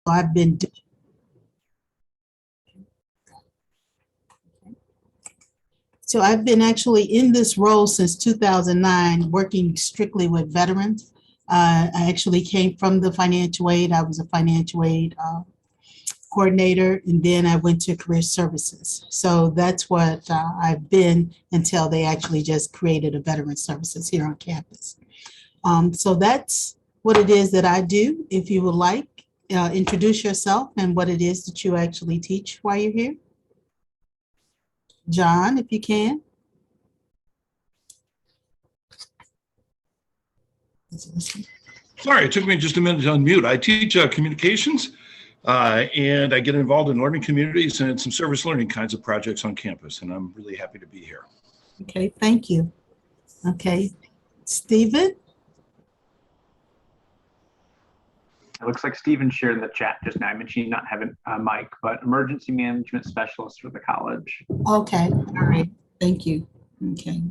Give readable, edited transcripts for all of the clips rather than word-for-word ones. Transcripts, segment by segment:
I've been actually in this role since 2009, working strictly with veterans. I actually came from the financial aid. I was a financial aid coordinator, and then I went to career services. So that's what I've been until they actually just created a veteran services here on campus. So that's what it is that I do. If you would like, introduce yourself and what it is that you actually teach while you're here. John, if you can. Sorry, it took me just a minute to unmute. I teach communications, and I get involved in learning communities and some service learning kinds of projects on campus, and I'm really happy to be here. Okay, thank you. Okay, Stephen? It looks like Stephen shared in the chat just now. I mentioned you not having a mic, but emergency management specialist for the college. Okay, all right, thank you. Okay.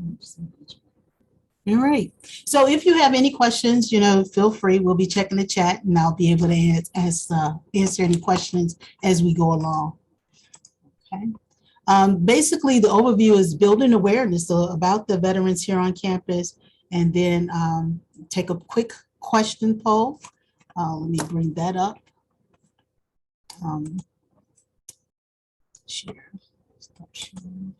All right, so if you have any questions, feel free. We'll be checking the chat and I'll be able to answer any questions as we go along. Okay. Basically, the overview is building awareness about the veterans here on campus, and then take a quick question poll. Let me bring that up. Share. Stop sharing.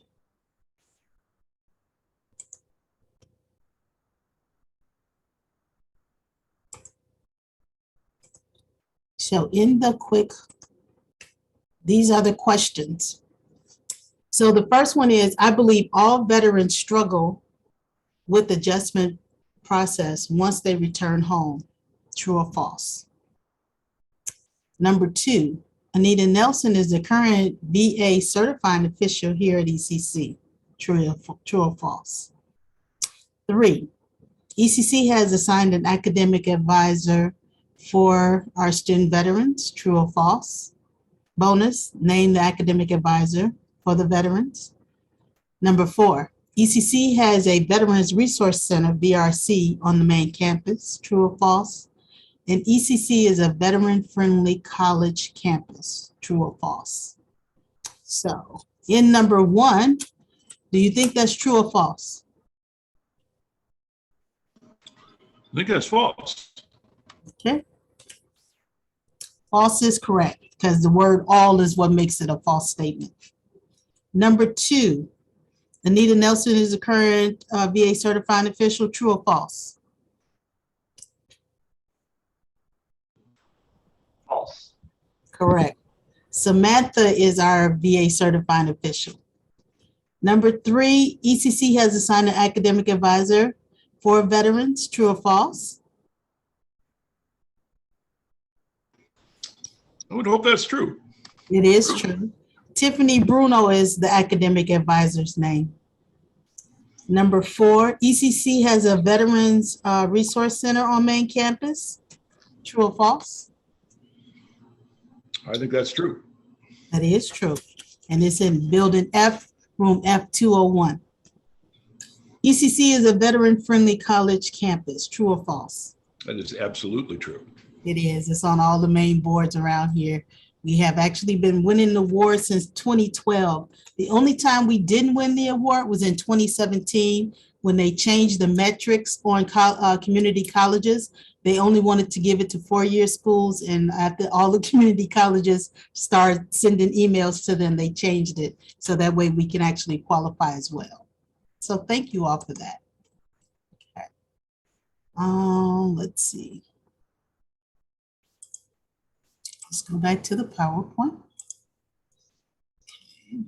So in the quick, these are the questions. So the first one is, I believe all veterans struggle with adjustment process once they return home. True or false? Number 2, Anita Nelson is the current VA certifying official here at ECC. True or false? 3, ECC has assigned an academic advisor for our student veterans. True or false? Bonus, name the academic advisor for the veterans. Number 4, ECC has a Veterans Resource Center, VRC, on the main campus. True or false? And ECC is a veteran-friendly college campus. True or false? So in number 1, do you think that's true or false? I think that's false. Okay. False is correct, because the word all is what makes it a false statement. Number 2, Anita Nelson is the current VA certifying official. True or false? False. Correct. Samantha is our VA certifying official. Number 3, ECC has assigned an academic advisor for veterans. True or false? I would hope that's true. It is true. Tiffany Bruno is the academic advisor's name. Number 4, ECC has a Veterans Resource Center on main campus. True or false? I think that's true. That is true. And it's in building F, room F201. ECC is a veteran-friendly college campus. True or false? That is absolutely true. It is. It's on all the main boards around here. We have actually been winning the award since 2012. The only time we didn't win the award was in 2017 when they changed the metrics on community colleges. They only wanted to give it to 4-year schools, and after all the community colleges started sending emails to them, they changed it so that way we can actually qualify as well. So thank you all for that. Okay. Let's see. Let's go back to the PowerPoint. Okay.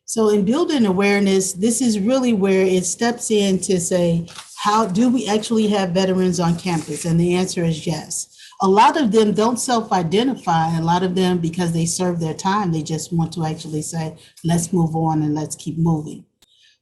So in building awareness, this is really where it steps in to say, how do we actually have veterans on campus? And the answer is yes. A lot of them don't self-identify. A lot of them, because they serve their time, they just want to actually say, let's move on and let's keep moving.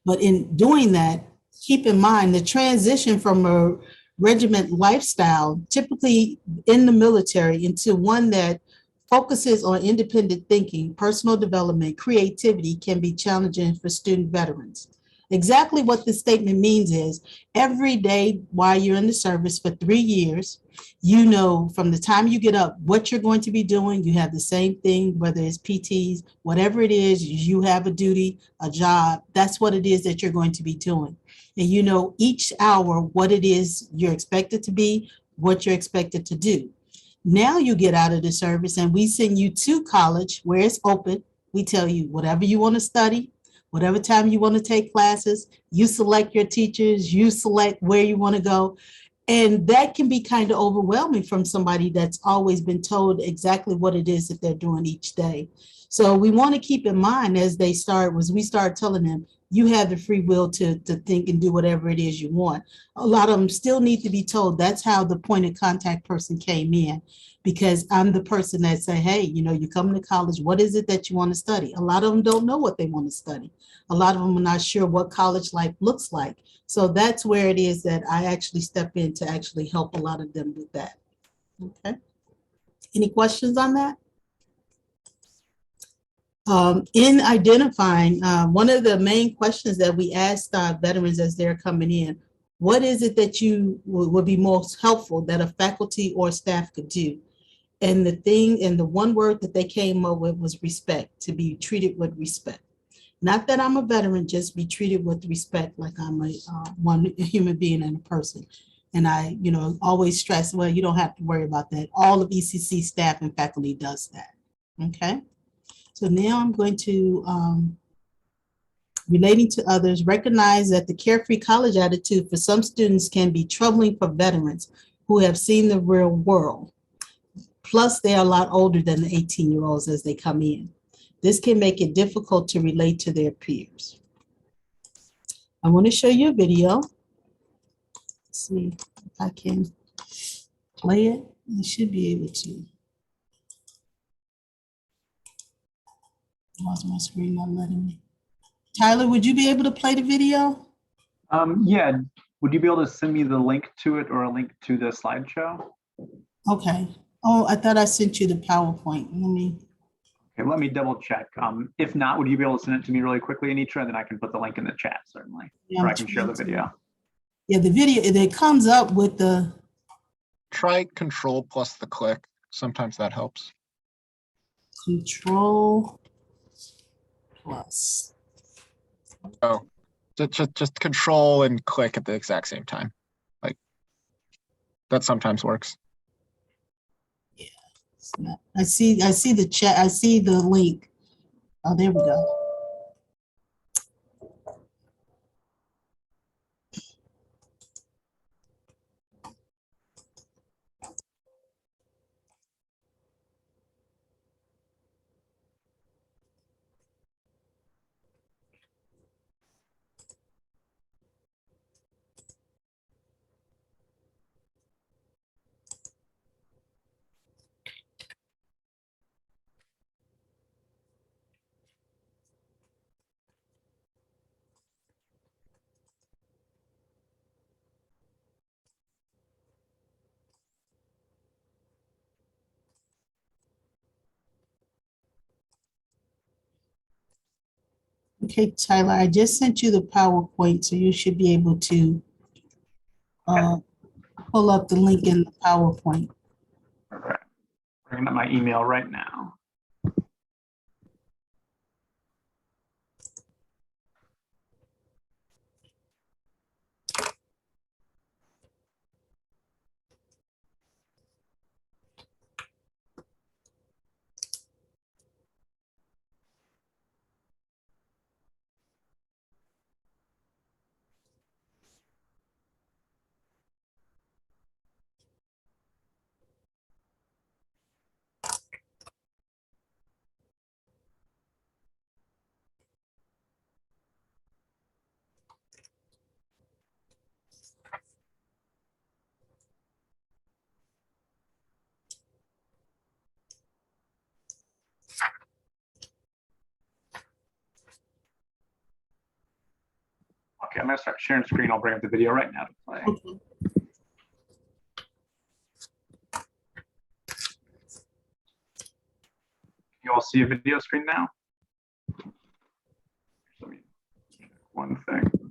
But in doing that, keep in mind the transition from a regiment lifestyle, typically in the military, into one that focuses on independent thinking, personal development, creativity, can be challenging for student veterans. Exactly what this statement means is every day while you're in the service for 3 years, you know from the time you get up what you're going to be doing. You have the same thing, whether it's PTs, whatever it is, you have a duty, a job. That's what it is that you're going to be doing. And you know each hour what it is you're expected to be, what you're expected to do. Now you get out of the service and we send you to college where it's open. We tell you whatever you want to study, whatever time you want to take classes, you select your teachers, you select where you want to go. And that can be kind of overwhelming from somebody that's always been told exactly what it is that they're doing each day. So we want to keep in mind as they start, was we start telling them, you have the free will to think and do whatever it is you want. A lot of them still need to be told that's how the point of contact person came in, because I'm the person that say, hey, you know, you come to college, what is it that you want to study? A lot of them don't know what they want to study. A lot of them are not sure what college life looks like. So that's where it is that I actually step in to actually help a lot of them with that. Okay. Any questions on that? In identifying, one of the main questions that we asked veterans as they're coming in, what is it that you would be most helpful that a faculty or staff could do? And the one word that they came up with was respect, to be treated with respect. Not that I'm a veteran, just be treated with respect like I'm a human being and a person. And I, you know, always stress, well, you don't have to worry about that. All of ECC staff and faculty does that. Okay. So now I'm going to, relating to others, recognize that the carefree college attitude for some students can be troubling for veterans who have seen the real world. Plus, they're a lot older than the 18-year-olds as they come in. This can make it difficult to relate to their peers. I want to show you a video. Let's see if I can play it. I should be able to. Why's my screen not letting me? Tyler, would you be able to play the video? Yeah, would you be able to send me the link to it or a link to the slideshow? Okay. Oh, I thought I sent you the PowerPoint. Let me double check. If not, would you be able to send it to me really quickly, Anitra, and then I can put the link in the chat, certainly, or I can share the video. Yeah, the video, it comes up with the. Try control plus the click. Sometimes that helps. Control plus. Oh, just control and click at the exact same time. Like that sometimes works. Yeah, I see the chat. I see the link. Oh, there we go. Okay, Tyler, I just sent you the PowerPoint, so you should be able to pull up the link in the PowerPoint. Okay, bringing up my email right now. Okay, I'm gonna start sharing screen. I'll bring up the video right now to play. Okay. You all see a video screen now? Let me check one thing.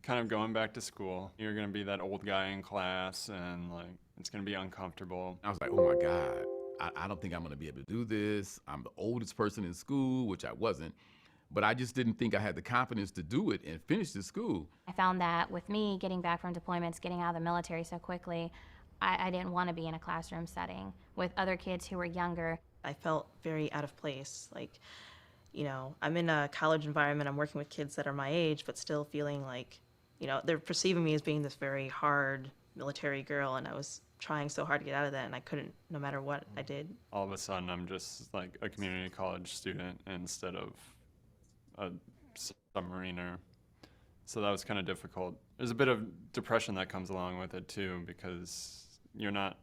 kind of going back to school. You're going to be that old guy in class, and like it's going to be uncomfortable. I was like, oh my God, I don't think I'm gonna be able to do this. I'm the oldest person in school, which I wasn't, but I just didn't think I had the confidence to do it and finish the school. I found that with me getting back from deployments, getting out of the military so quickly, I didn't want to be in a classroom setting with other kids who were younger. I felt very out of place. Like, you know, I'm in a college environment, I'm working with kids that are my age, but still feeling like, you know, they're perceiving me as being this very hard military girl, and I was trying so hard to get out of that, and I couldn't, no matter what I did. All of a sudden, I'm just like a community college student instead of a submariner. So that was kind of difficult. There's a bit of depression that comes along with it too, because you're not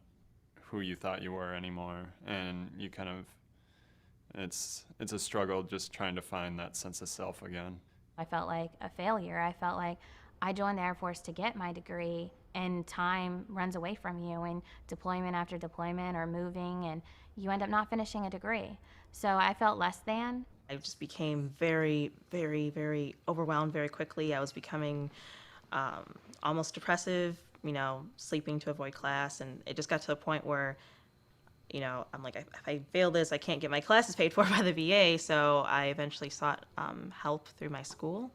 who you thought you were anymore, and you kind of, it's a struggle just trying to find that sense of self again. I felt like a failure. I felt like I joined the Air Force to get my degree, and time runs away from you, and deployment after deployment or moving, and you end up not finishing a degree. So I felt less than. I just became very, very, very overwhelmed very quickly. I was becoming almost depressive, you know, sleeping to avoid class. And it just got to the point where, you know, I'm like, if I fail this, I can't get my classes paid for by the VA. So I eventually sought help through my school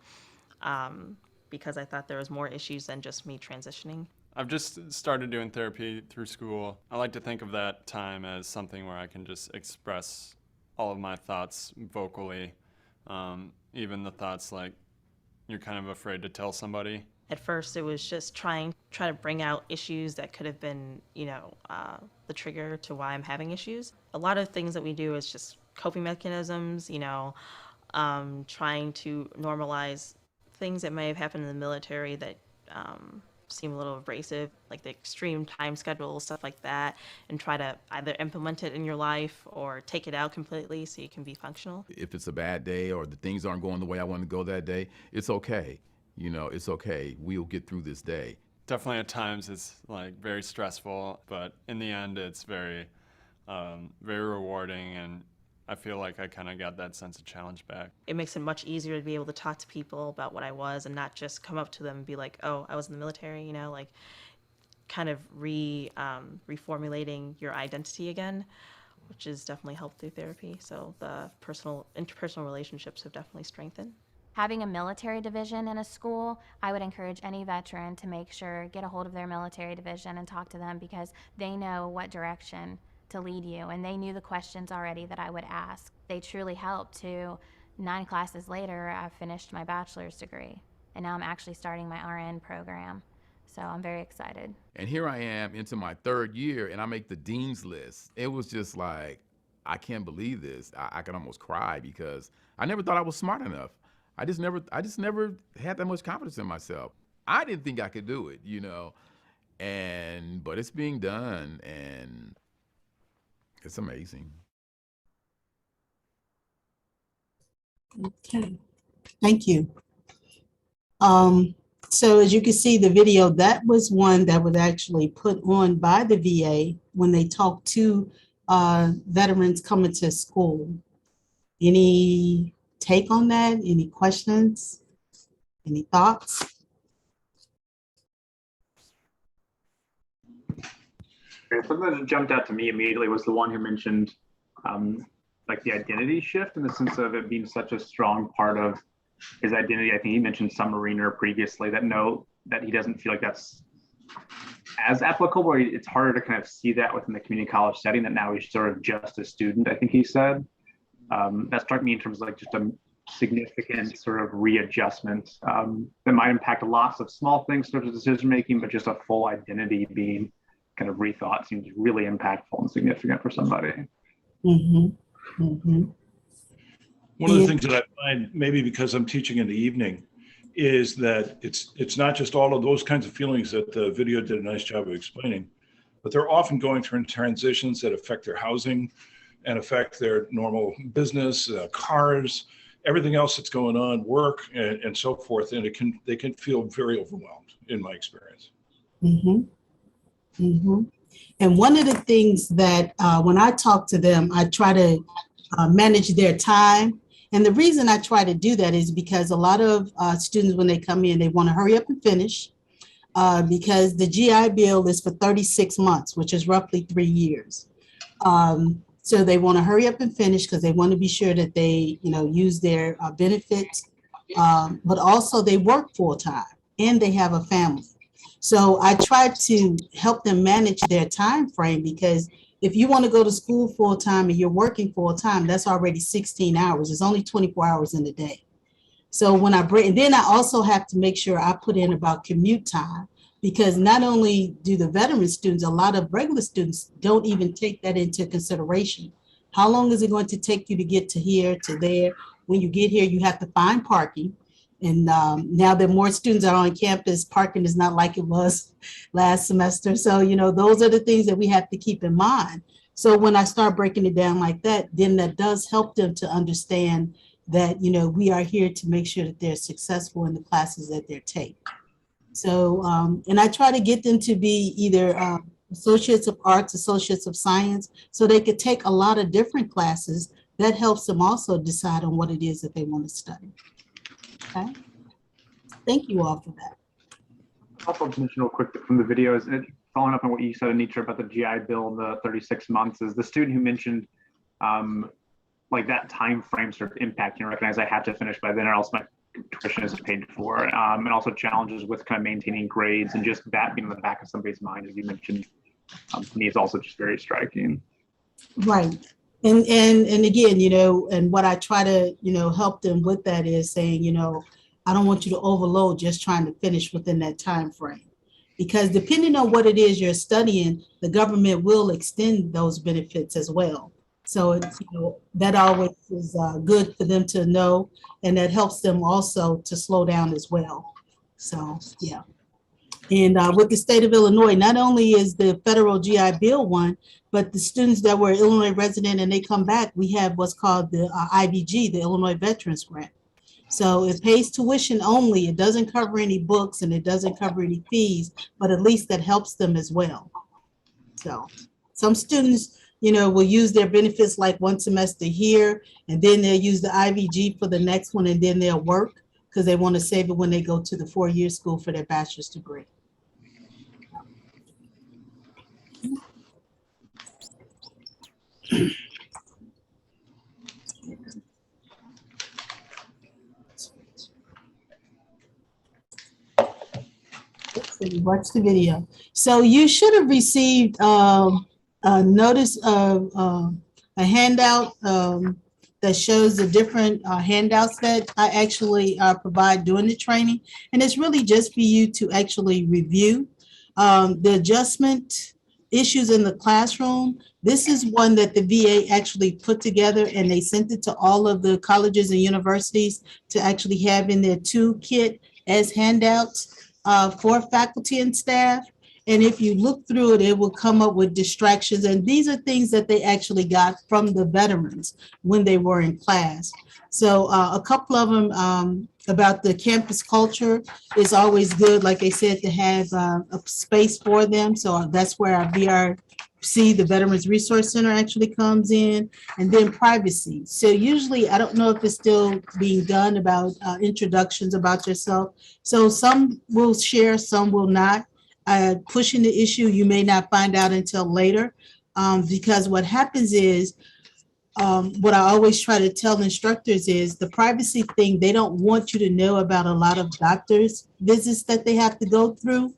because I thought there was more issues than just me transitioning. I've just started doing therapy through school. I like to think of that time as something where I can just express all of my thoughts vocally, even the thoughts like you're kind of afraid to tell somebody. At first, it was just try to bring out issues that could have been, you know, the trigger to why I'm having issues. A lot of things that we do is just coping mechanisms, you know, trying to normalize things that may have happened in the military that seem a little abrasive, like the extreme time schedule, stuff like that, and try to either implement it in your life or take it out completely so you can be functional. If it's a bad day or the things aren't going the way I want to go that day, it's okay. You know, it's okay. We'll get through this day. Definitely at times it's like very stressful, but in the end it's very, very rewarding, and I feel like I kind of got that sense of challenge back. It makes it much easier to be able to talk to people about what I was and not just come up to them and be like, oh, I was in the military, you know, like kind of reformulating your identity again, which has definitely helped through therapy. So the interpersonal relationships have definitely strengthened. Having a military division in a school, I would encourage any veteran to make sure, get a hold of their military division and talk to them, because they know what direction to lead you, and they knew the questions already that I would ask. They truly helped. To 9 classes later, I finished my bachelor's degree, and now I'm actually starting my RN program. So I'm very excited. And here I am into my 3rd year, and I make the dean's list. It was just like, I can't believe this. I could almost cry because I never thought I was smart enough. I just never had that much confidence in myself. I didn't think I could do it, you know, but it's being done, and it's amazing. Okay, thank you. So as you can see, the video, that was one that was actually put on by the VA when they talked to veterans coming to school. Any take on that? Any questions? Any thoughts? Something that jumped out to me immediately was the one who mentioned like the identity shift, in the sense of it being such a strong part of his identity. I think he mentioned submariner previously, that he doesn't feel like that's as applicable, or it's harder to kind of see that within the community college setting, that now he's sort of just a student, I think he said. That struck me in terms of like just a significant sort of readjustment that might impact lots of small things, sort of decision making, but just a full identity being kind of rethought seems really impactful and significant for somebody. Mm-hmm. Mm-hmm. One of the things that I find, maybe because I'm teaching in the evening, is that it's not just all of those kinds of feelings that the video did a nice job of explaining, but they're often going through transitions that affect their housing and affect their normal business, cars, everything else that's going on, work, and so forth. And they can feel very overwhelmed, in my experience. Mm-hmm. Mm-hmm. And one of the things that when I talk to them, I try to manage their time. And the reason I try to do that is because a lot of students, when they come in, they want to hurry up and finish because the GI Bill is for 36 months, which is roughly 3 years. So they want to hurry up and finish because they want to be sure that they, use their benefits, but also they work full time and they have a family. So I try to help them manage their time frame because if you want to go to school full time and you're working full time, that's already 16 hours. It's only 24 hours in a day. So when I bring, and then I also have to make sure I put in about commute time because not only do the veteran students, a lot of regular students don't even take that into consideration. How long is it going to take you to get to here, to there? When you get here, you have to find parking. And now that more students are on campus, parking is not like it was last semester. So, those are the things that we have to keep in mind. So when I start breaking it down like that, then that does help them to understand that, we are here to make sure that they're successful in the classes that they're taking. So, and I try to get them to be either associates of arts, associates of science, so they could take a lot of different classes. That helps them also decide on what it is that they want to study. Okay. Thank you all for that. Also, mention real quick from the videos, following up on what you said, Anitra, about the GI Bill and the 36 months, is the student who mentioned like that time frame sort of impact. Recognize I have to finish by then, or else my tuition is paid for, and also challenges with kind of maintaining grades and just that being in the back of somebody's mind, as you mentioned. To me, it's also just very striking. Right. And again, and what I try to, help them with that is saying, I don't want you to overload just trying to finish within that time frame. Because depending on what it is you're studying, the government will extend those benefits as well. So it's, that always is good for them to know, and that helps them also to slow down as well. So, yeah. And with the state of Illinois, not only is the federal GI Bill one, but the students that were Illinois resident and they come back, we have what's called the IVG, the Illinois Veterans Grant. So it pays tuition only. It doesn't cover any books and it doesn't cover any fees, but at least that helps them as well. So some students, will use their benefits like one semester here, and then they'll use the IVG for the next one, and then they'll work because they want to save it when they go to the 4-year school for their bachelor's degree. Watch the video. So you should have received a notice of a handout that shows the different handouts that I actually provide during the training. And it's really just for you to actually review the adjustment issues in the classroom. This is one that the VA actually put together, and they sent it to all of the colleges and universities to actually have in their toolkit as handouts for faculty and staff. And if you look through it, it will come up with distractions. And these are things that they actually got from the veterans when they were in class. So a couple of them about the campus culture is always good, like I said, to have a space for them. So that's where our VRC, the Veterans Resource Center, actually comes in. And then privacy. So usually, I don't know if it's still being done about introductions about yourself. So some will share, some will not. Pushing the issue, you may not find out until later, because what happens is, what I always try to tell instructors is the privacy thing, they don't want you to know about a lot of doctors' visits that they have to go through.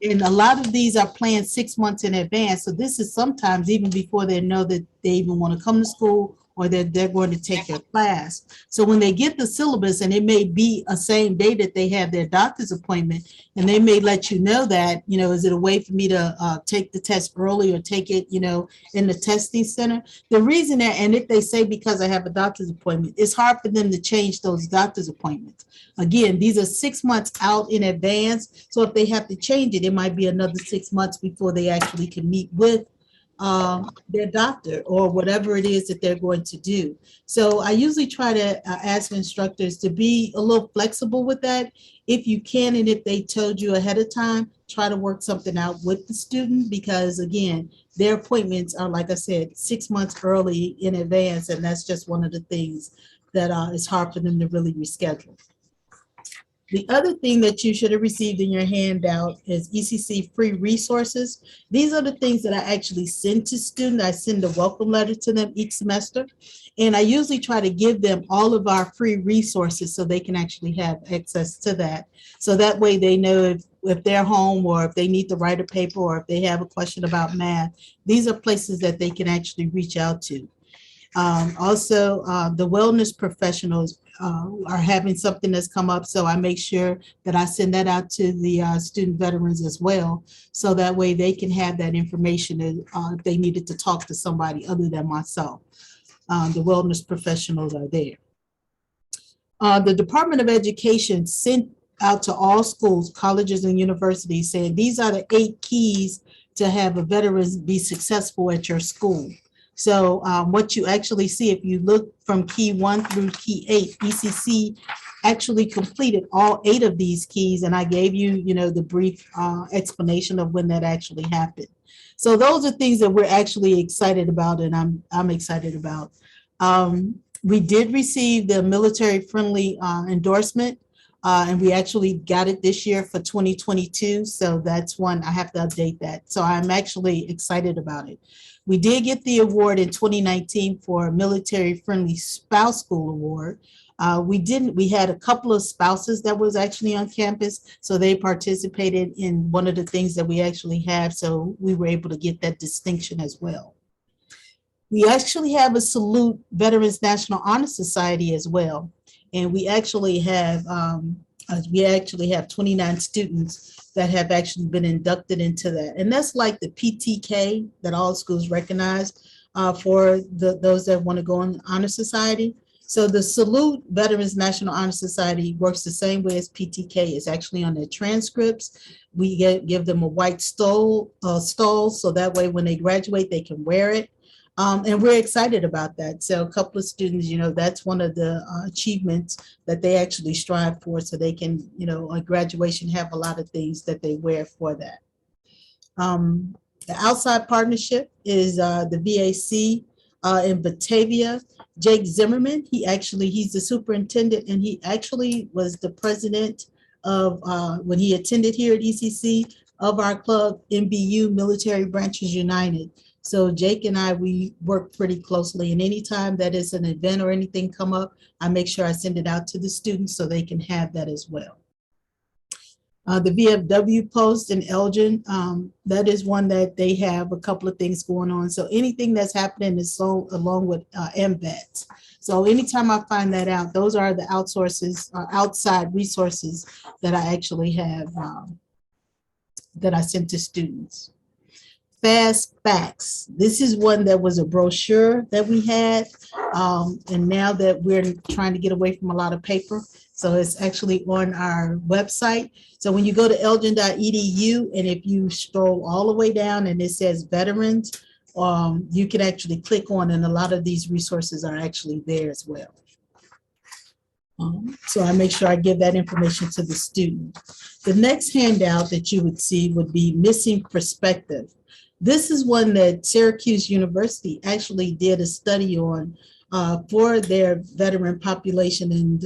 And a lot of these are planned 6 months in advance. So this is sometimes even before they know that they even want to come to school or that they're going to take their class. So when they get the syllabus, and it may be a same day that they have their doctor's appointment, and they may let you know that, is it a way for me to take the test early or take it, in the testing center? The reason that, and if they say because I have a doctor's appointment, it's hard for them to change those doctor's appointments. Again, these are 6 months out in advance. So if they have to change it, it might be another 6 months before they actually can meet with their doctor or whatever it is that they're going to do. So I usually try to ask instructors to be a little flexible with that if you can, and if they told you ahead of time, try to work something out with the student, because again, their appointments are, like I said, 6 months early in advance, and that's just one of the things that it's hard for them to really reschedule. The other thing that you should have received in your handout is ECC free resources. These are the things that I actually send to students. I send a welcome letter to them each semester. And I usually try to give them all of our free resources so they can actually have access to that. So that way they know if they're home or if they need to write a paper or if they have a question about math, these are places that they can actually reach out to. Also, the wellness professionals are having something that's come up, so I make sure that I send that out to the student veterans as well, so that way they can have that information if they needed to talk to somebody other than myself. The wellness professionals are there. The Department of Education sent out to all schools, colleges, and universities saying these are the 8 keys to have a veteran be successful at your school. So what you actually see, if you look from key 1 through key 8, ECC actually completed all 8 of these keys, and I gave you, the brief explanation of when that actually happened. So those are things that we're actually excited about, and I'm excited about. We did receive the military-friendly endorsement, and we actually got it this year for 2022. So that's one, I have to update that. So I'm actually excited about it. We did get the award in 2019 for Military-Friendly Spouse School Award. We had a couple of spouses that was actually on campus, so they participated in one of the things that we actually have, so we were able to get that distinction as well. We actually have a Salute Veterans National Honor Society as well, and we actually have 29 students that have actually been inducted into that. And that's like the PTK that all schools recognize for those that want to go in Honor Society. So the Salute Veterans National Honor Society works the same way as PTK. It's actually on their transcripts. We give them a white stole, so that way when they graduate, they can wear it. And we're excited about that. So a couple of students, that's one of the achievements that they actually strive for, so they can, on graduation, have a lot of things that they wear for that. The outside partnership is the VAC in Batavia. Jake Zimmerman, he's the superintendent, and he actually was the president of, when he attended here at ECC, of our club, MBU, Military Branches United. So Jake and we work pretty closely, and anytime that is an event or anything come up, I make sure I send it out to the students so they can have that as well. The VFW post in Elgin, that is one that they have a couple of things going on. So anything that's happening is sold along with MVETs. So anytime I find that out, those are the outside resources that I actually have that I sent to students. Fast Facts. This is one that was a brochure that we had, and now that we're trying to get away from a lot of paper, so it's actually on our website. So when you go to elgin.edu, and if you scroll all the way down and it says veterans, you can actually click on, and a lot of these resources are actually there as well. So I make sure I give that information to the student. The next handout that you would see would be Missing Perspective. This is one that Syracuse University actually did a study on for their veteran population, and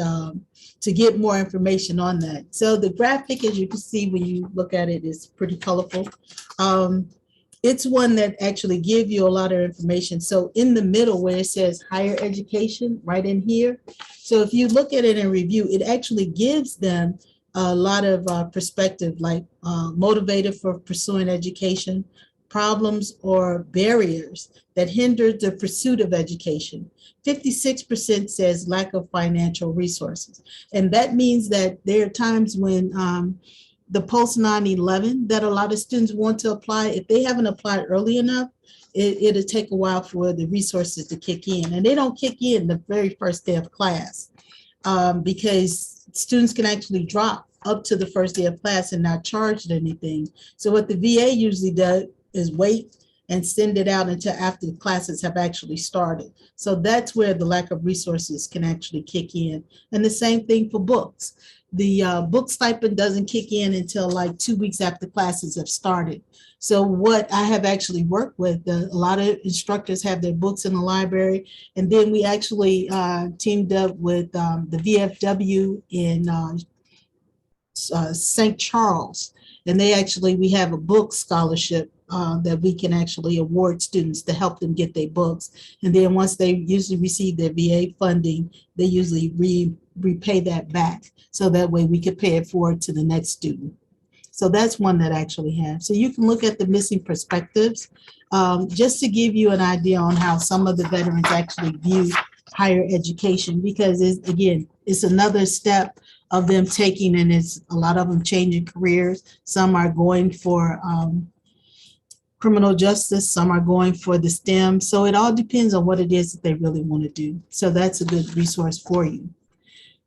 to get more information on that. So the graphic, as you can see when you look at it, is pretty colorful. It's one that actually gives you a lot of information. So in the middle where it says higher education, right in here. So if you look at it and review, it actually gives them a lot of perspective, like motivated for pursuing education, problems or barriers that hinder the pursuit of education. 56% says lack of financial resources. And that means that there are times when the post 9/11 that a lot of students want to apply, if they haven't applied early enough, it'll take a while for the resources to kick in. And they don't kick in the very first day of class because students can actually drop up to the first day of class and not charged anything. So what the VA usually does is wait and send it out until after the classes have actually started. So that's where the lack of resources can actually kick in. And the same thing for books. the book stipend doesn't kick in until like 2 weeks after classes have started. So what I have actually worked with, a lot of instructors have their books in the library, and then we actually teamed up with the VFW in St. Charles, and we have a book scholarship that we can actually award students to help them get their books. And then once they usually receive their VA funding, they usually repay that back. So that way we could pay it forward to the next student. So that's one that I actually have. So you can look at the missing perspectives, just to give you an idea on how some of the veterans actually view higher education, because it's another step of them taking, and it's a lot of them changing careers. Some are going for criminal justice, some are going for the STEM. So it all depends on what it is that they really want to do. So that's a good resource for you.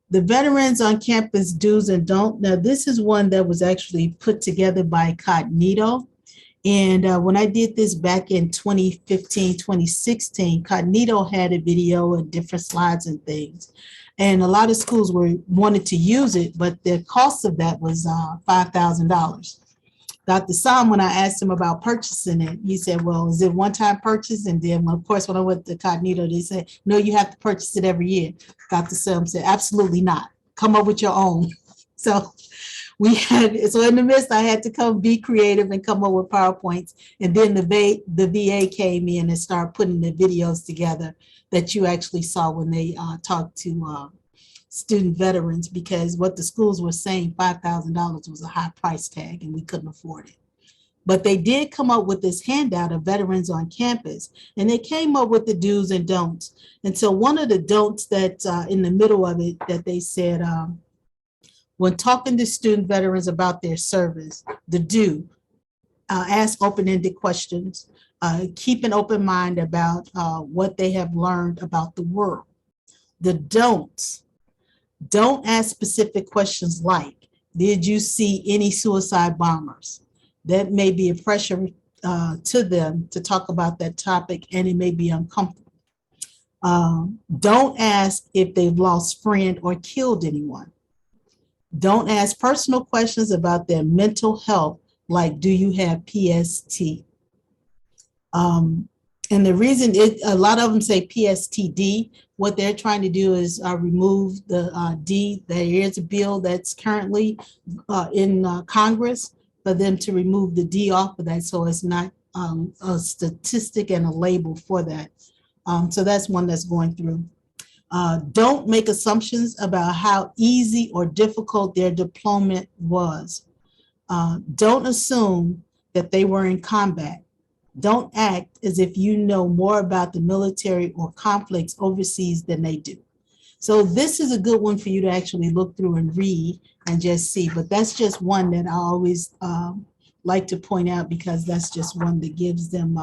The Veterans on Campus Do's and Don't. Now, this is one that was actually put together by Cognito. And when I did this back in 2015, 2016, Cognito had a video and different slides and things. And a lot of schools wanted to use it, but the cost of that was $5,000. Dr. Sam, when I asked him about purchasing it, he said, well, is it one-time purchase? And then, of course, when I went to Cognito, they said, no, you have to purchase it every year. Dr. Sam said, absolutely not. Come up with your own. So in the midst, I had to be creative and come up with PowerPoints. And then the VA came in and started putting the videos together that you actually saw when they talked to student veterans, because what the schools were saying, $5,000 was a high price tag and we couldn't afford it. But they did come up with this handout of Veterans on Campus, and they came up with the do's and don'ts. And so one of the don'ts that in the middle of it that they said, when talking to student veterans about their service, the do, ask open-ended questions, keep an open mind about what they have learned about the world. The don'ts, don't ask specific questions like, did you see any suicide bombers? That may be a pressure to them to talk about that topic, and it may be uncomfortable. Don't ask if they've lost a friend or killed anyone. Don't ask personal questions about their mental health, like, do you have PST? And the reason a lot of them say PSTD, what they're trying to do is remove the D. There is a bill that's currently in Congress for them to remove the D off of that, so it's not a statistic and a label for that. So that's one that's going through. Don't make assumptions about how easy or difficult their deployment was. Don't assume that they were in combat. Don't act as if you know more about the military or conflicts overseas than they do. So this is a good one for you to actually look through and read and just see. But that's just one that I always like to point out, because that's just one that gives them,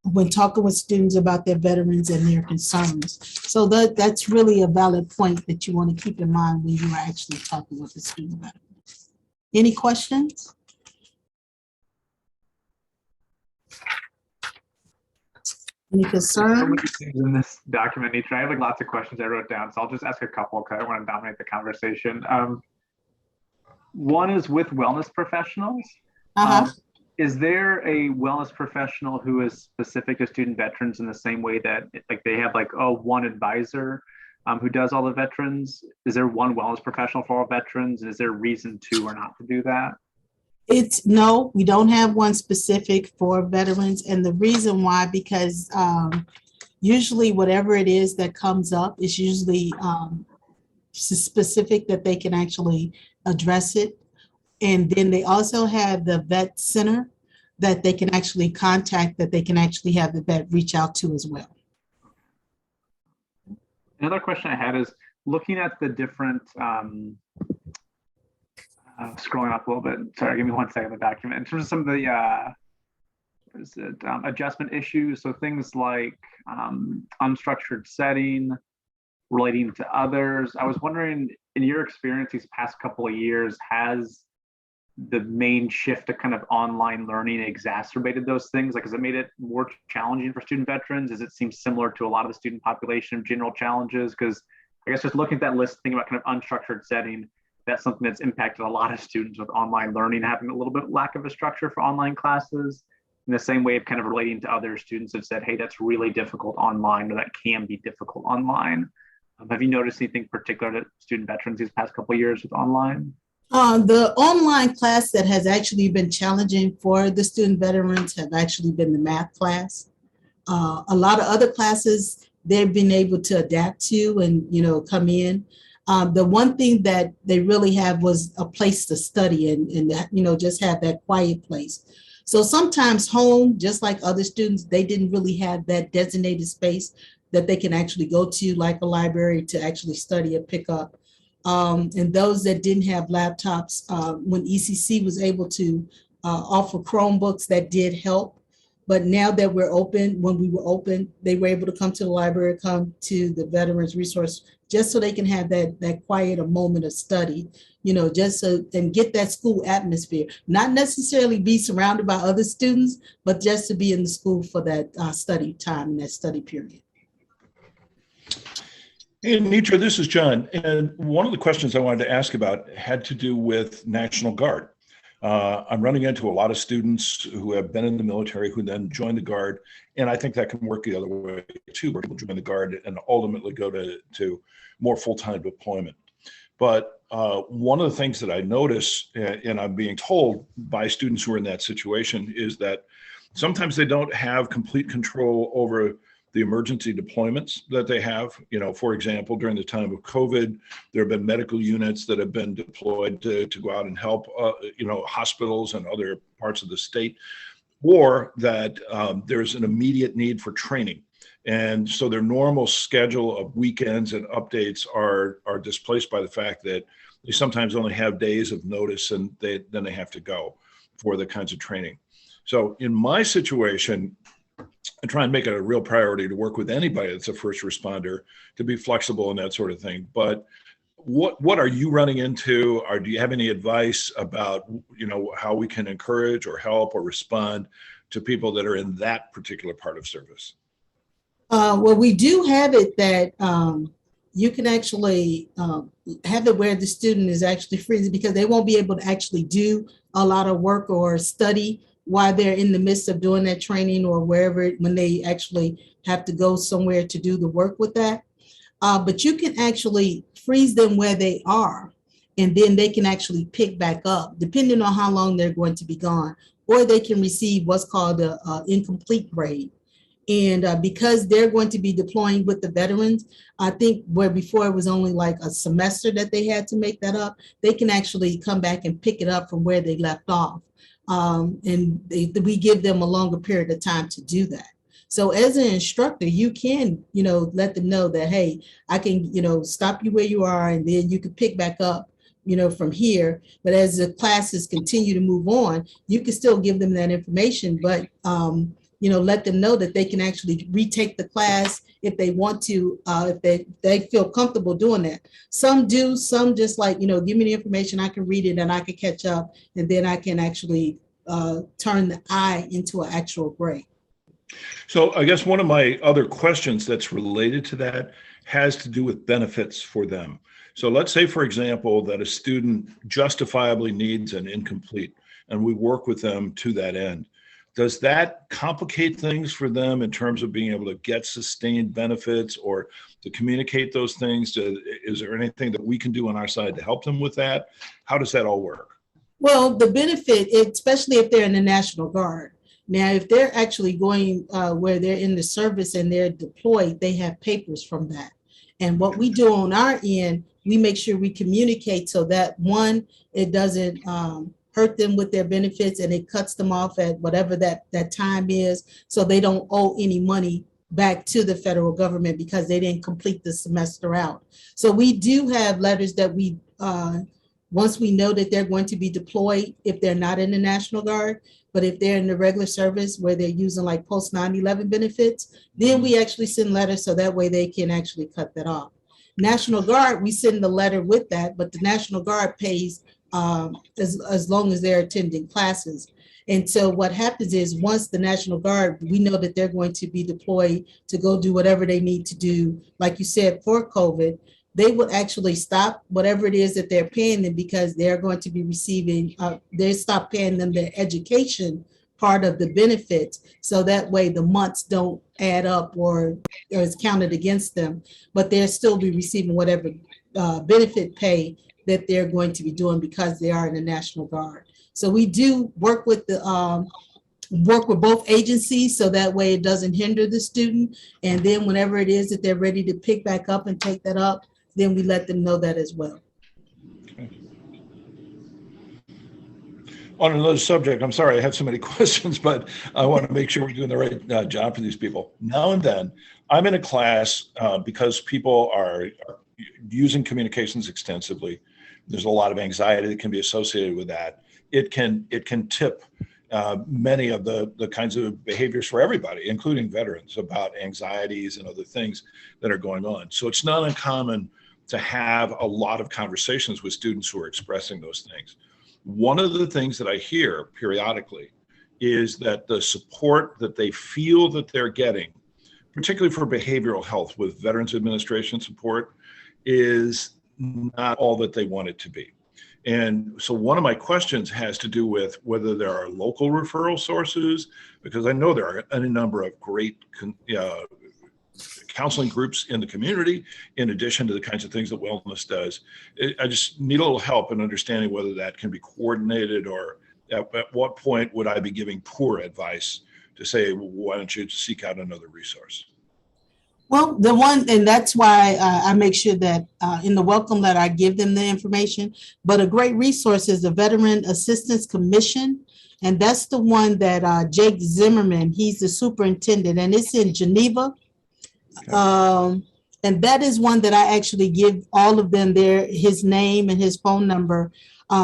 when talking with students about their veterans and their concerns. So that's really a valid point that you want to keep in mind when you are actually talking with the student veteran. Any questions? Any There's so concerns? many things in this document, Nitra. I have like lots of questions I wrote down, so I'll just ask a couple because I don't want to dominate the conversation. One is with wellness professionals. Is there a wellness professional who is specific to student veterans in the same way that like they have like one advisor who does all the veterans? Is there one wellness professional for all veterans? Is there a reason to or not to do that? No, we don't have one specific for veterans. And the reason why, because usually whatever it is that comes up is usually specific that they can actually address it. And then they also have the vet center that they can actually contact, that they can actually have the vet reach out to as well. Another question I had is looking at the different, scrolling up a little bit. Sorry, give me 1 second, the document. In terms of some of the adjustment issues, so things like unstructured setting, relating to others. I was wondering, in your experience these past couple of years, has the main shift to kind of online learning exacerbated those things? Like, has it made it more challenging for student veterans? Does it seem similar to a lot of the student population of general challenges? Because I guess just looking at that list, thinking about kind of unstructured setting, that's something that's impacted a lot of students with online learning, having a little bit lack of a structure for online classes. In the same way of kind of relating to other students have said, hey, that's really difficult online, or that can be difficult online. Have you noticed anything particular to student veterans these past couple of years with online? The online class that has actually been challenging for the student veterans have actually been the math class. A lot of other classes they've been able to adapt to and, come in. The one thing that they really have was a place to study and just have that quiet place. So sometimes home, just like other students, they didn't really have that designated space that they can actually go to, like a library, to actually study or pick up. And those that didn't have laptops, when ECC was able to offer Chromebooks, that did help. But now that we're open, when we were open, they were able to come to the library, come to the Veterans Resource, just so they can have that quiet a moment of study, just so, and get that school atmosphere, not necessarily be surrounded by other students, but just to be in the school for that study time and that study period. Hey, Nitra, this is John. And one of the questions I wanted to ask about had to do with National Guard. I'm running into a lot of students who have been in the military who then join the Guard. And I think that can work the other way too, where people join the Guard and ultimately go to more full-time deployment. But one of the things that I notice, and I'm being told by students who are in that situation, is that sometimes they don't have complete control over the emergency deployments that they have. For example, during the time of COVID, there have been medical units that have been deployed to go out and help, hospitals and other parts of the state, or that there's an immediate need for training. And so their normal schedule of weekends and updates are displaced by the fact that they sometimes only have days of notice, and then they have to go for the kinds of training. So in my situation, I try and make it a real priority to work with anybody that's a first responder, to be flexible and that sort of thing. But what are you running into? Or do you have any advice about, how we can encourage or help or respond to people that are in that particular part of service? Well, we do have it that you can actually have it where the student is actually free, because they won't be able to actually do a lot of work or study while they're in the midst of doing that training or wherever, when they actually have to go somewhere to do the work with that. But you can actually freeze them where they are, and then they can actually pick back up depending on how long they're going to be gone, or they can receive what's called an incomplete grade. And because they're going to be deploying with the veterans, I think where before it was only like a semester that they had to make that up, they can actually come back and pick it up from where they left off. And we give them a longer period of time to do that. So as an instructor, you can, let them know that, hey, I can, stop you where you are, and then you can pick back up, from here. But as the classes continue to move on, you can still give them that information, but, let them know that they can actually retake the class if they want to, if they feel comfortable doing that. Some do, some just like, give me the information, I can read it and I can catch up, and then I can actually turn the I into an actual grade. So I guess one of my other questions that's related to that has to do with benefits for them. So let's say, for example, that a student justifiably needs an incomplete, and we work with them to that end. Does that complicate things for them in terms of being able to get sustained benefits or to communicate those things? Is there anything that we can do on our side to help them with that? How does that all work? Well, the benefit, especially if they're in the National Guard. Now, if they're actually going where they're in the service and they're deployed, they have papers from that. And what we do on our end, we make sure we communicate so that, one, it doesn't hurt them with their benefits, and it cuts them off at whatever that time is, so they don't owe any money back to the federal government because they didn't complete the semester out. So we do have letters that we, once we know that they're going to be deployed, if they're not in the National Guard, but if they're in the regular service where they're using like post 9/11 benefits, then we actually send letters so that way they can actually cut that off. National Guard, we send the letter with that, but the National Guard pays as long as they're attending classes. And so what happens is, once the National Guard, we know that they're going to be deployed to go do whatever they need to do, like you said, for COVID, they would actually stop whatever it is that they're paying them because they're going to be receiving, they stop paying them their education part of the benefits. So that way the months don't add up or is counted against them, but they'll still be receiving whatever benefit pay that they're going to be doing because they are in the National Guard. So we do work with both agencies so that way it doesn't hinder the student. And then whenever it is that they're ready to pick back up and take that up, then we let them know that as well. On another subject, I'm sorry I have so many questions, but I want to make sure we're doing the right job for these people. Now and then, I'm in a class because people are using communications extensively. There's a lot of anxiety that can be associated with that. It can tip many of the kinds of behaviors for everybody, including veterans, about anxieties and other things that are going on. So it's not uncommon to have a lot of conversations with students who are expressing those things. One of the things that I hear periodically is that the support that they feel that they're getting, particularly for behavioral health with Veterans Administration support, is not all that they want it to be. And so one of my questions has to do with whether there are local referral sources, because I know there are any number of great counseling groups in the community, in addition to the kinds of things that wellness does. I just need a little help in understanding whether that can be coordinated, or at what point would I be giving poor advice to say, well, why don't you seek out another resource? Well, and that's why I make sure that in the welcome letter, I give them the information. But a great resource is the Veteran Assistance Commission. And that's the one that Jake Zimmerman, he's the superintendent, and it's in Geneva. Okay. And that is one that I actually give all of them his name and his phone number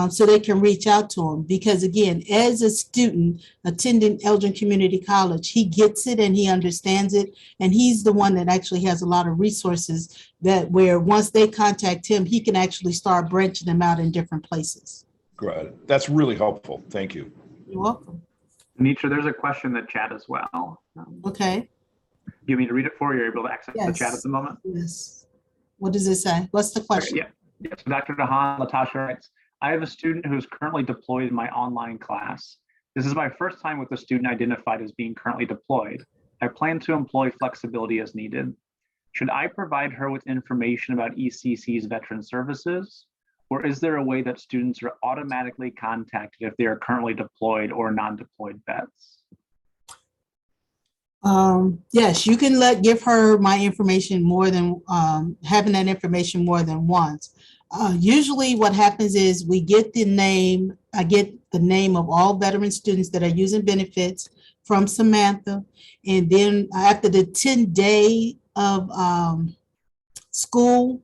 so they can reach out to him. Because again, as a student attending Elgin Community College, he gets it and he understands it. And he's the one that actually has a lot of resources that where once they contact him, he can actually start branching them out in different places. Great. That's really helpful. Thank you. You're welcome. Anitra, there's a question in the chat as well. Okay. You want me to read it for you? You're able to access the chat at the moment? Yes. What does it say? What's the question? Okay, yeah. So Dr. Dahan, Latasha writes, I have a student who is currently deployed in my online class. This is my first time with a student identified as being currently deployed. I plan to employ flexibility as needed. Should I provide her with information about ECC's veteran services? Or is there a way that students are automatically contacted if they are currently deployed or non-deployed vets? Yes, you can give her my information more than having that information more than once. Usually what happens is we get the name, I get the name of all veteran students that are using benefits from Samantha. And then after the 10-day of school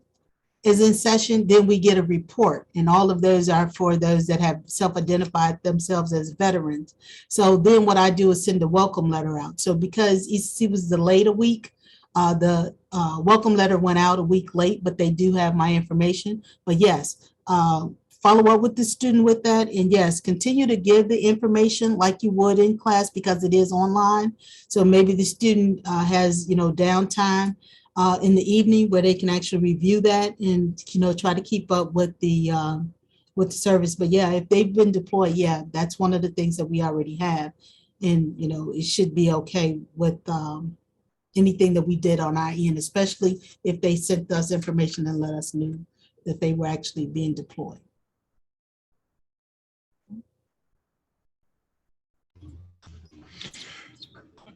is in session, then we get a report, and all of those are for those that have self-identified themselves as veterans. So then what I do is send a welcome letter out. So because ECC was delayed a week, the welcome letter went out a week late, but they do have my information. But yes, follow up with the student with that, and yes, continue to give the information like you would in class because it is online. So maybe the student has downtime in the evening where they can actually review that and try to keep up with the service. But yeah, if they've been deployed, yeah, that's one of the things that we already have, and it should be okay with anything that we did on our end, especially if they sent us information and let us know that they were actually being deployed.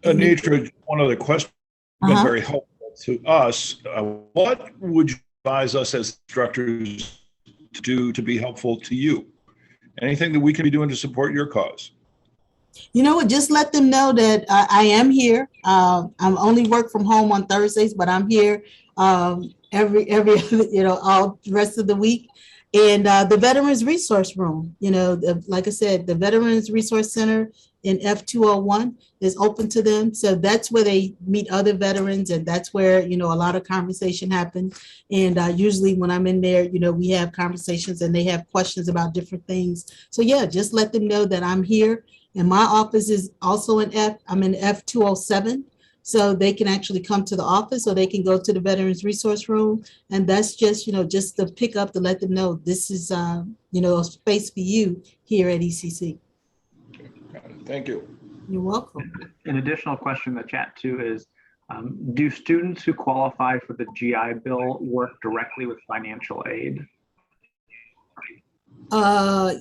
Anitra, one other question, been very helpful to us. What would you advise us as instructors to do to be helpful to you? Anything that we can be doing to support your cause? Just let them know that I am here. I'm only work from home on Thursdays, but I'm here every all the rest of the week. And the Veterans Resource Room, like I said, the Veterans Resource Center in F201 is open to them. So that's where they meet other veterans, and that's where, a lot of conversation happens. And usually when I'm in there, we have conversations and they have questions about different things. So yeah, just let them know that I'm here. And my office is also I'm in F207. So they can actually come to the office or they can go to the Veterans Resource Room. And that's just, just to pick up to let them know this is, a space for you here at ECC. Got it. Thank you. You're welcome. An additional question in the chat too is, do students who qualify for the GI Bill work directly with financial aid?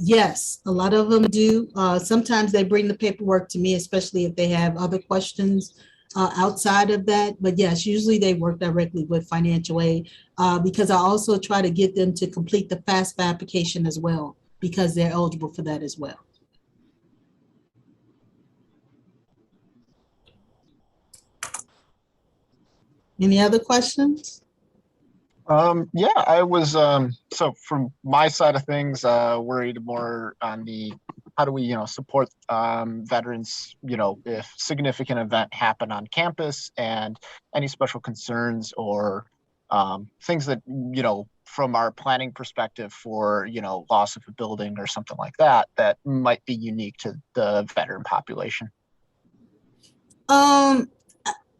Yes, a lot of them do. Sometimes they bring the paperwork to me, especially if they have other questions outside of that. But yes, usually they work directly with financial aid because I also try to get them to complete the FAFSA application as well, because they're eligible for that as well. Any other questions? Yeah, I was, so from my side of things, worried more on the, how do we, support veterans, if significant event happen on campus and any special concerns or things that, from our planning perspective for, loss of a building or something like that, that might be unique to the veteran population.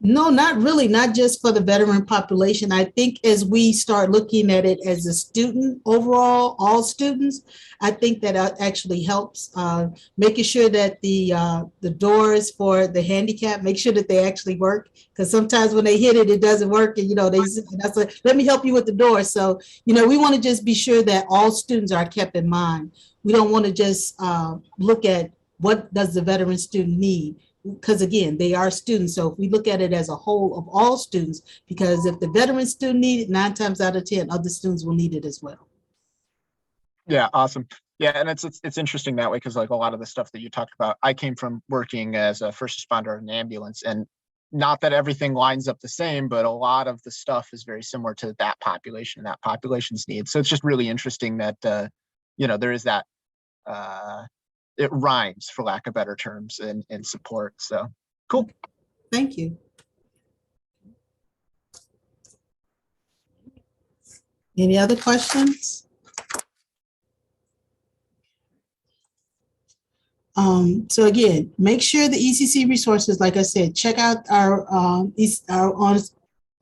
No, not really, not just for the veteran population. I think as we start looking at it as a student overall, all students, I think that actually helps making sure that the doors for the handicap, make sure that they actually work. Because sometimes when they hit it, it doesn't work. And, that's like, let me help you with the door. So, we want to just be sure that all students are kept in mind. We don't want to just look at what does the veteran student need. Because again, they are students. So if we look at it as a whole of all students, because if the veteran student need it, 9 times out of 10, other students will need it as well. Yeah, awesome. Yeah, and it's interesting that way because like a lot of the stuff that you talked about, I came from working as a first responder in an ambulance, and not that everything lines up the same, but a lot of the stuff is very similar to that population, that population's needs. So it's just really interesting that there is that it rhymes, for lack of better terms, and support. So cool. Thank you. Any other questions? So again, make sure the ECC resources, like I said, check out our on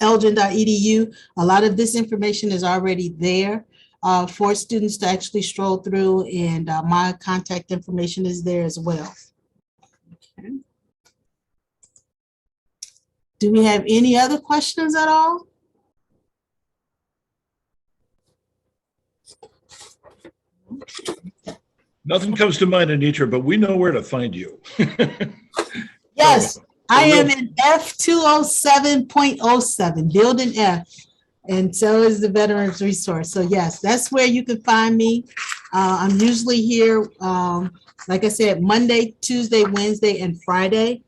elgin.edu. A lot of this information is already there for students to actually stroll through, and my contact information is there as well. Okay. Do we have any other questions at all? Nothing comes to mind, Anitra, but we know where to find you. Yes, I am in F207.07, Building F. And so is the Veterans Resource. So yes, that's where you can find me. I'm usually here, like I said, Monday, Tuesday, Wednesday, and Friday.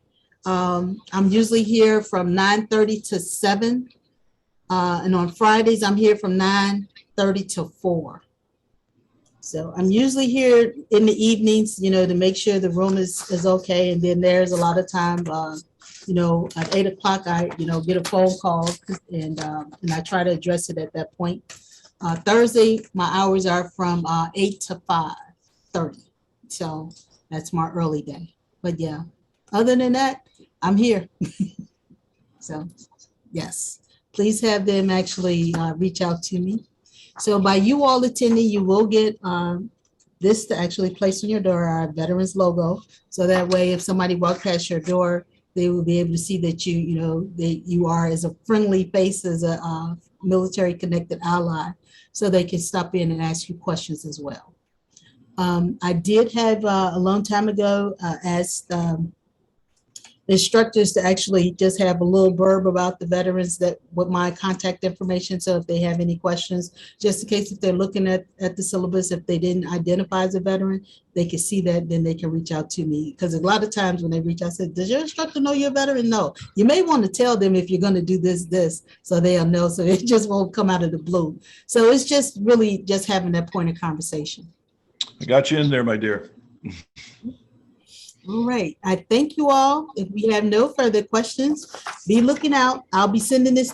I'm usually here from 9:30 to 7. And on Fridays, I'm here from 9:30 to 4. So I'm usually here in the evenings, to make sure the room is okay. And then there's a lot of time, at 8 o'clock, I, get a phone call and I try to address it at that point. Thursday, my hours are from 8 to 5:30. So that's my early day. But yeah, other than that, I'm here. So yes, please have them actually reach out to me. So by you all attending, you will get this to actually place on your door, our veterans logo. So that way, if somebody walks past your door, they will be able to see that that you are as a friendly face, as a military connected ally, so they can stop in and ask you questions as well. I did have a long time ago asked instructors to actually just have a little blurb about the veterans that with my contact information. So if they have any questions, just in case if they're looking at the syllabus, if they didn't identify as a veteran, they can see that, then they can reach out to me. Because a lot of times when they reach out, I said, does your instructor know you're a veteran? No. You may want to tell them if you're going to do this, so they'll know. So it just won't come out of the blue. So it's just really just having that point of conversation. I got you in there, my dear. All right. I thank you all. If we have no further questions, be looking out. I'll be sending this